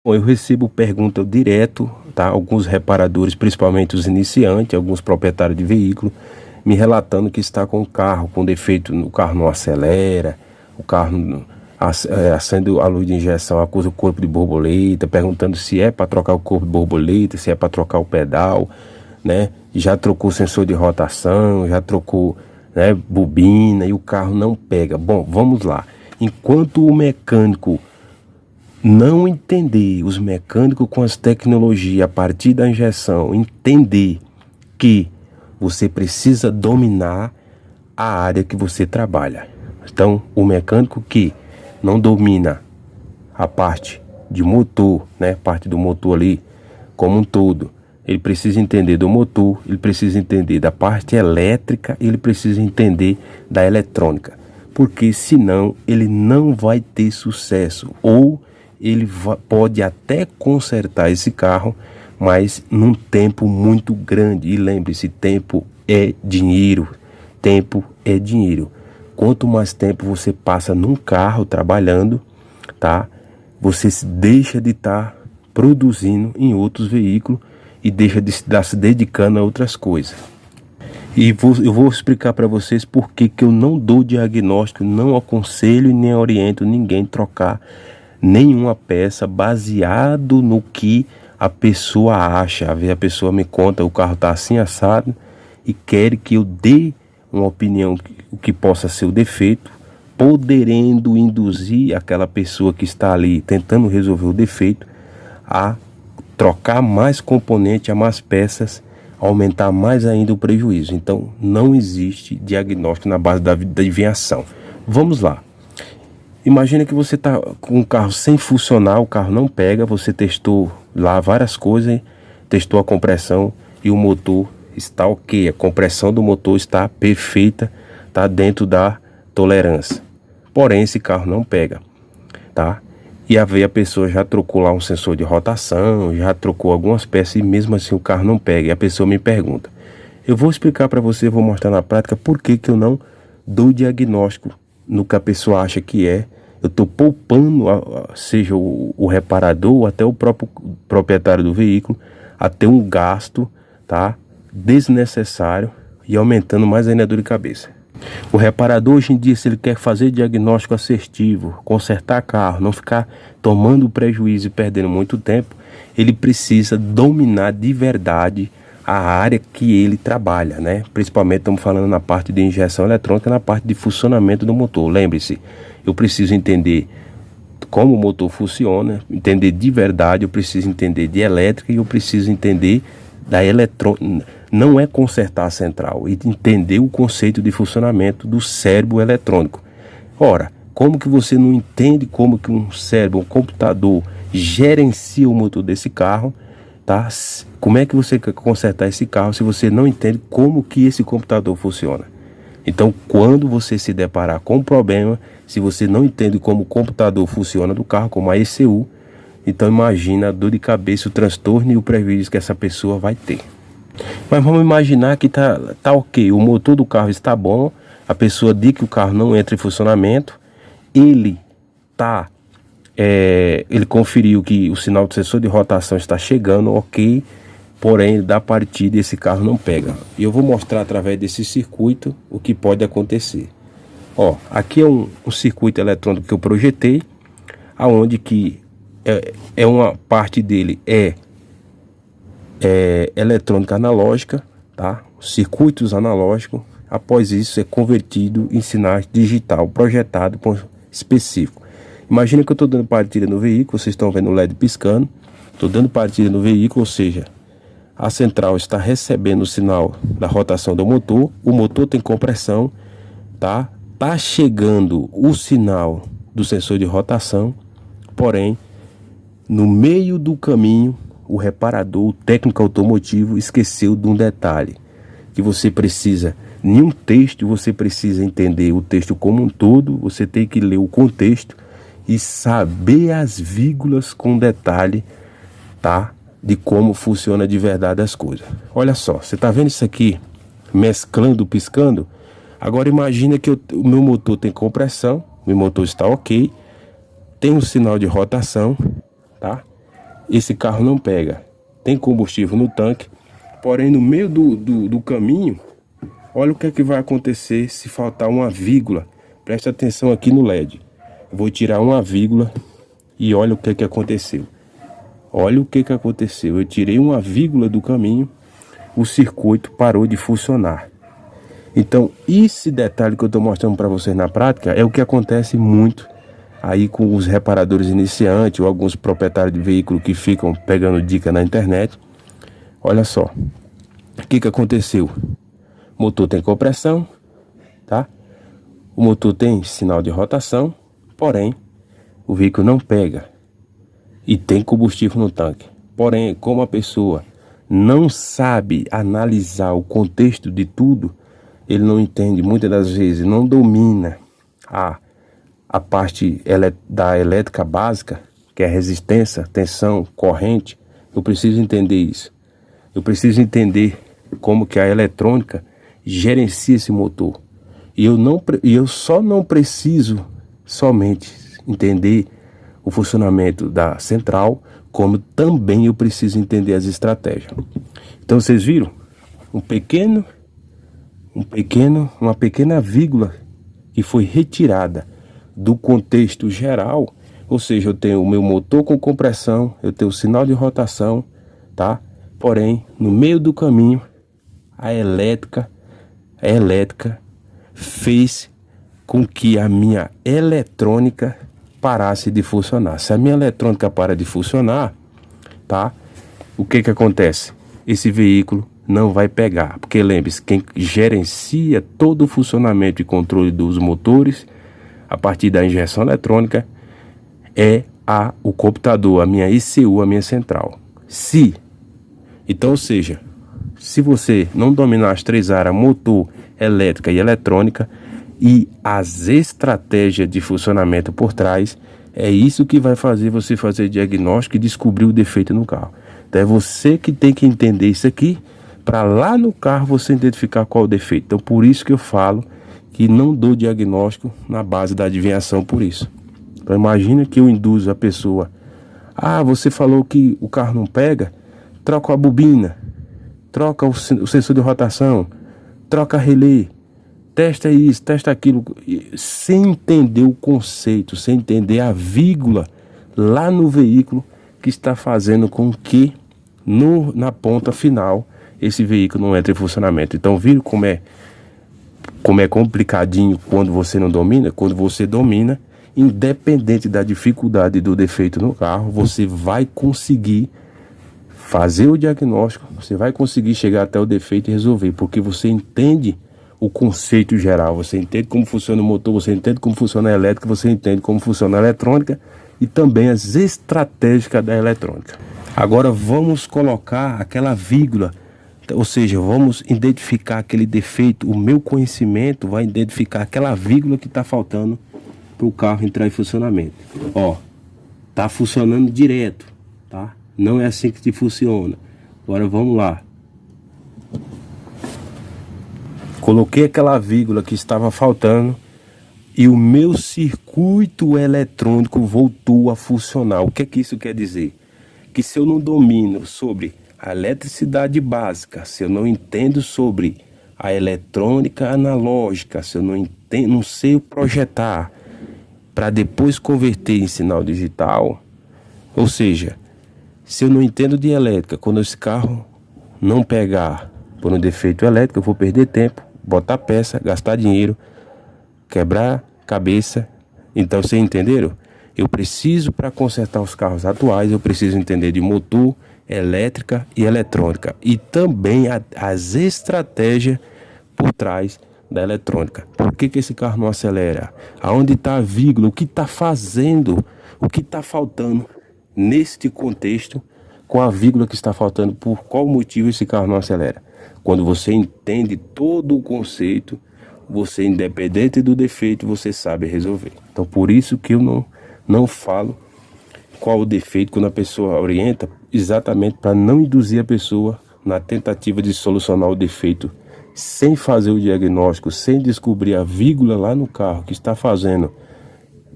Bom, eu recebo pergunta direto, tá? Alguns reparadores, principalmente os iniciantes, alguns proprietários de veículo, me relatando que está com o carro com defeito, o carro não acelera, o carro acende a luz de injeção, acusa o corpo de borboleta, perguntando se é para trocar o corpo de borboleta, se é para trocar o pedal, né? Já trocou sensor de rotação, já trocou, né, bobina e o carro não pega. Bom, vamos lá. Enquanto o mecânico não entender, os mecânicos com as tecnologias a partir da injeção, entender que você precisa dominar a área que você trabalha. Então, o mecânico que não domina a parte de motor, né, parte do motor ali como um todo, ele precisa entender do motor, ele precisa entender da parte elétrica, ele precisa entender da eletrônica, porque senão ele não vai ter sucesso, ou ele pode até consertar esse carro, mas num tempo muito grande. E lembre-se, tempo é dinheiro. Tempo é dinheiro. Quanto mais tempo você passa num carro trabalhando, tá? Você deixa de estar produzindo em outros veículos e deixa de estar se dedicando a outras coisas. E eu vou explicar para vocês por que eu não dou diagnóstico, não aconselho e nem oriento ninguém a trocar nenhuma peça baseado no que a pessoa acha. A pessoa me conta, o carro está assim assado, e quer que eu dê uma opinião o que possa ser o defeito, poderendo induzir aquela pessoa que está ali tentando resolver o defeito a trocar mais componente, a mais peças, aumentar mais ainda o prejuízo. Então não existe diagnóstico na base da adivinhação. Vamos lá. Imagina que você está com um carro sem funcionar, o carro não pega, você testou lá várias coisas, testou a compressão e o motor está ok, a compressão do motor está perfeita, está dentro da tolerância. Porém, esse carro não pega, tá? E a pessoa já trocou lá um sensor de rotação, já trocou algumas peças e mesmo assim o carro não pega. E a pessoa me pergunta. Eu vou explicar para você, vou mostrar na prática por que eu não dou diagnóstico no que a pessoa acha que é. Eu estou poupando, seja o reparador ou até o próprio proprietário do veículo, a ter um gasto, tá, desnecessário e aumentando mais ainda a dor de cabeça. O reparador hoje em dia, se ele quer fazer diagnóstico assertivo, consertar carro, não ficar tomando prejuízo e perdendo muito tempo, ele precisa dominar de verdade a área que ele trabalha, né? Principalmente estamos falando na parte de injeção eletrônica, na parte de funcionamento do motor. Lembre-se, eu preciso entender como o motor funciona, entender de verdade, eu preciso entender de elétrica e eu preciso entender da eletrônica. Não é consertar a central, e entender o conceito de funcionamento do cérebro eletrônico. Ora, como que você não entende como que um cérebro, um computador gerencia o motor desse carro, tá? Como é que você quer consertar esse carro se você não entende como que esse computador funciona? Então, quando você se deparar com um problema, se você não entende como o computador funciona do carro, como a ECU, então imagina a dor de cabeça, o transtorno e o prejuízo que essa pessoa vai ter. Mas vamos imaginar que tá ok, o motor do carro está bom, a pessoa diz que o carro não entra em funcionamento, ele conferiu que o sinal do sensor de rotação está chegando, ok, porém da partida esse carro não pega. E eu vou mostrar através desse circuito o que pode acontecer. Ó, aqui é um circuito eletrônico que eu projetei, aonde que uma parte dele é eletrônica analógica, tá? Circuitos analógicos. Após isso é convertido em sinais digital, projetado específico. Imagina que eu estou dando partida no veículo, vocês estão vendo o LED piscando, estou dando partida no veículo, ou seja, a central está recebendo o sinal da rotação do motor, o motor tem compressão, tá? Tá chegando o sinal do sensor de rotação, porém, no meio do caminho, o reparador, o técnico automotivo, esqueceu de um detalhe, que você precisa, em um texto, você precisa entender o texto como um todo, você tem que ler o contexto e saber as vírgulas com detalhe, tá? De como funciona de verdade as coisas. Olha só, você tá vendo isso aqui, mesclando, piscando? Agora imagina que o meu motor tem compressão, meu motor está ok, tem um sinal de rotação, tá? esse carro não pega. Tem combustível no tanque, porém no meio do caminho, olha o que é que vai acontecer se faltar uma vírgula. Presta atenção aqui no LED. Vou tirar uma vírgula e olha o que é que aconteceu. Olha o que que aconteceu. Eu tirei uma vírgula do caminho, o circuito parou de funcionar. Então, esse detalhe que eu estou mostrando para vocês na prática é o que acontece muito aí com os reparadores iniciantes ou alguns proprietários de veículo que ficam pegando dica na internet. Olha só, o que que aconteceu? O motor tem compressão, tá? O motor tem sinal de rotação, porém, o veículo não pega e tem combustível no tanque. Porém, como a pessoa não sabe analisar o contexto de tudo, ele não entende, muitas das vezes não domina a parte da elétrica básica, que é resistência, tensão, corrente. Eu preciso entender isso. Eu preciso entender como que a eletrônica gerencia esse motor. E eu só não preciso somente entender o funcionamento da central, como também eu preciso entender as estratégias. Então vocês viram? Uma pequena vírgula que foi retirada do contexto geral, ou seja, eu tenho o meu motor com compressão, eu tenho o sinal de rotação, tá? Porém, no meio do caminho, a elétrica fez com que a minha eletrônica parasse de funcionar. Se a minha eletrônica para de funcionar, tá? O que que acontece? Esse veículo não vai pegar, porque lembre-se, quem gerencia todo o funcionamento e controle dos motores a partir da injeção eletrônica é o computador, a minha ECU, a minha central. Então, ou seja, se você não dominar as três áreas, motor, elétrica e eletrônica, e as estratégias de funcionamento por trás, é isso que vai fazer você fazer diagnóstico e descobrir o defeito no carro. Então é você que tem que entender isso aqui, para lá no carro você identificar qual é o defeito. Então por isso que eu falo que não dou diagnóstico na base da adivinhação por isso. Então imagina que eu induzo a pessoa: você falou que o carro não pega, troca a bobina, troca o sensor de rotação, troca relé, testa isso, testa aquilo, sem entender o conceito, sem entender a vírgula lá no veículo que está fazendo com que na ponta final esse veículo não entre em funcionamento. Então viram como é complicadinho quando você não domina? Quando você domina, independente da dificuldade do defeito no carro, você vai conseguir fazer o diagnóstico, você vai conseguir chegar até o defeito e resolver, porque você entende o conceito geral, você entende como funciona o motor, você entende como funciona a elétrica, você entende como funciona a eletrônica e também as estratégias da eletrônica. Agora vamos colocar aquela vírgula, ou seja, vamos identificar aquele defeito. O meu conhecimento vai identificar aquela vírgula que está faltando para o carro entrar em funcionamento. Tá funcionando direto, tá? Não é assim que funciona. Agora vamos lá. Coloquei aquela vírgula que estava faltando e o meu circuito eletrônico voltou a funcionar. O que é que isso quer dizer? Que se eu não domino sobre a eletricidade básica, se eu não entendo sobre a eletrônica analógica, se eu não sei projetar para depois converter em sinal digital, ou seja, se eu não entendo de elétrica, quando esse carro não pegar por um defeito elétrico, eu vou perder tempo, botar peça, gastar dinheiro, quebrar cabeça. Então, vocês entenderam? Eu preciso, para consertar os carros atuais, eu preciso entender de motor, elétrica e eletrônica. E também as estratégias por trás da eletrônica. Por que esse carro não acelera? Aonde está a vírgula? O que está fazendo? O que está faltando neste contexto com a vírgula que está faltando? Por qual motivo esse carro não acelera? Quando você entende todo o conceito, você, independente do defeito, você sabe resolver. Então por isso que eu não falo qual o defeito quando a pessoa orienta, exatamente para não induzir a pessoa na tentativa de solucionar o defeito sem fazer o diagnóstico, sem descobrir a vírgula lá no carro que está fazendo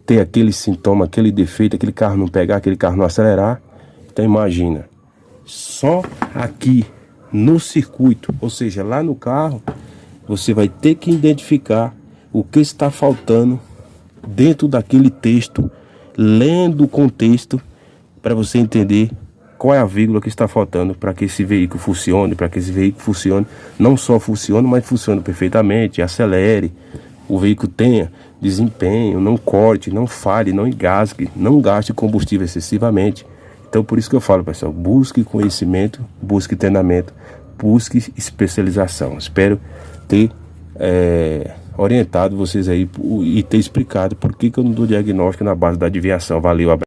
ter aquele sintoma, aquele defeito, aquele carro não pegar, aquele carro não acelerar, Então imagina, só aqui no circuito, ou seja, lá no carro, você vai ter que identificar o que está faltando dentro daquele texto, lendo o contexto, para você entender qual é a vírgula que está faltando para que esse veículo funcione, não só funcione, mas funcione perfeitamente, acelere, o veículo tenha desempenho, não corte, não falhe, não engasgue, não gaste combustível excessivamente. Então por isso que eu falo, pessoal, busque conhecimento, busque treinamento, busque especialização. Espero ter orientado vocês aí e ter explicado por que eu não dou diagnóstico na base da adivinhação. Valeu, abraço.